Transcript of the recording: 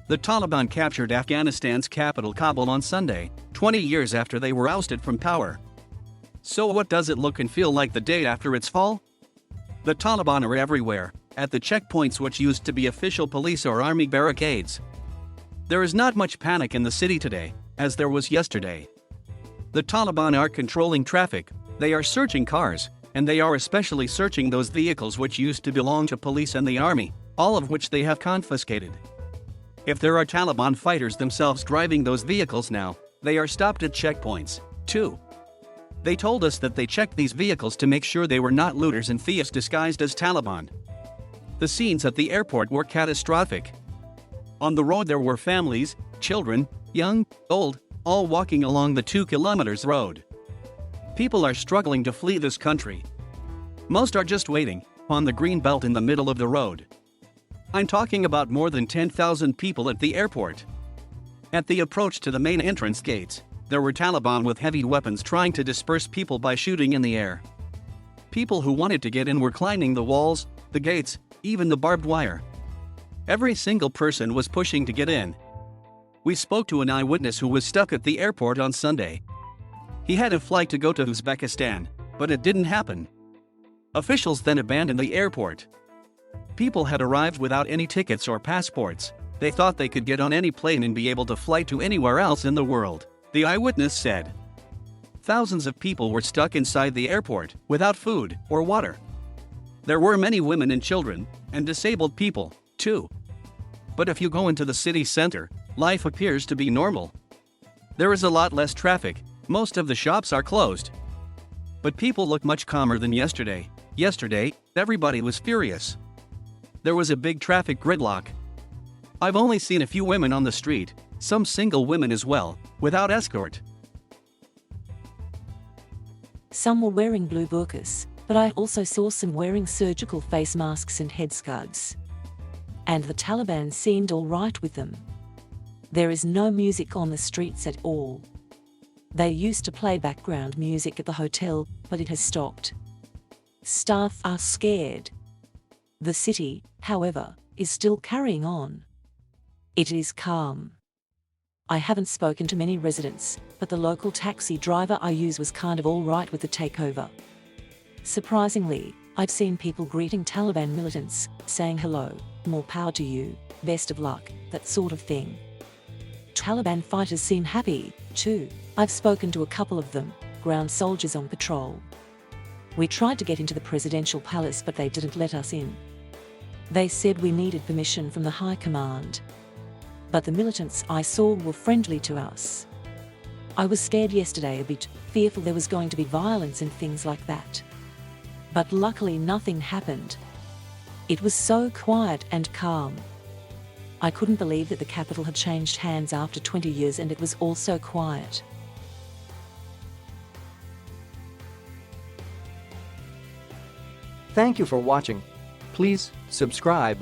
The Taliban captured Afghanistan's capital Kabul on Sunday, 20 years after they were ousted from power. So what does it look and feel like the day after its fall? The Taliban are everywhere, at the checkpoints which used to be official police or army barricades. There is not much panic in the city today, as there was yesterday. The Taliban are controlling traffic, they are searching cars, and they are especially searching those vehicles which used to belong to police and the army, all of which they have confiscated. If there are Taliban fighters themselves driving those vehicles now, they are stopped at checkpoints, too. They told us that they checked these vehicles to make sure they were not looters and thieves disguised as Taliban. The scenes at the airport were catastrophic. On the road there were families, children, young, old, all walking along the 2 kilometers road. People are struggling to flee this country. Most are just waiting, on the green belt in the middle of the road. I'm talking about more than 10,000 people at the airport. At the approach to the main entrance gates, there were Taliban with heavy weapons trying to disperse people by shooting in the air. People who wanted to get in were climbing the walls, the gates, even the barbed wire. Every single person was pushing to get in. We spoke to an eyewitness who was stuck at the airport on Sunday. He had a flight to go to Uzbekistan, but it didn't happen. Officials then abandoned the airport. People had arrived without any tickets or passports. They thought they could get on any plane and be able to fly to anywhere else in the world, the eyewitness said. Thousands of people were stuck inside the airport, without food or water. There were many women and children, and disabled people, too. But if you go into the city center, life appears to be normal. There is a lot less traffic, most of the shops are closed. But people look much calmer than yesterday. Yesterday, everybody was furious. There was a big traffic gridlock. I've only seen a few women on the street, some single women as well, without escort. Some were wearing blue burqas, but I also saw some wearing surgical face masks and headscarves. And the Taliban seemed all right with them. There is no music on the streets at all. They used to play background music at the hotel, but it has stopped. Staff are scared. The city, however, is still carrying on. It is calm. I haven't spoken to many residents, but the local taxi driver I use was kind of all right with the takeover. Surprisingly, I've seen people greeting Taliban militants, saying hello, more power to you, best of luck, that sort of thing. Taliban fighters seem happy, too. I've spoken to a couple of them, ground soldiers on patrol. We tried to get into the presidential palace but they didn't let us in. They said we needed permission from the high command. But the militants I saw were friendly to us. I was scared yesterday a bit, fearful there was going to be violence and things like that. But luckily nothing happened. It was so quiet and calm. I couldn't believe that the capital had changed hands after 20 years and it was all so quiet. Thank you for watching. Please subscribe.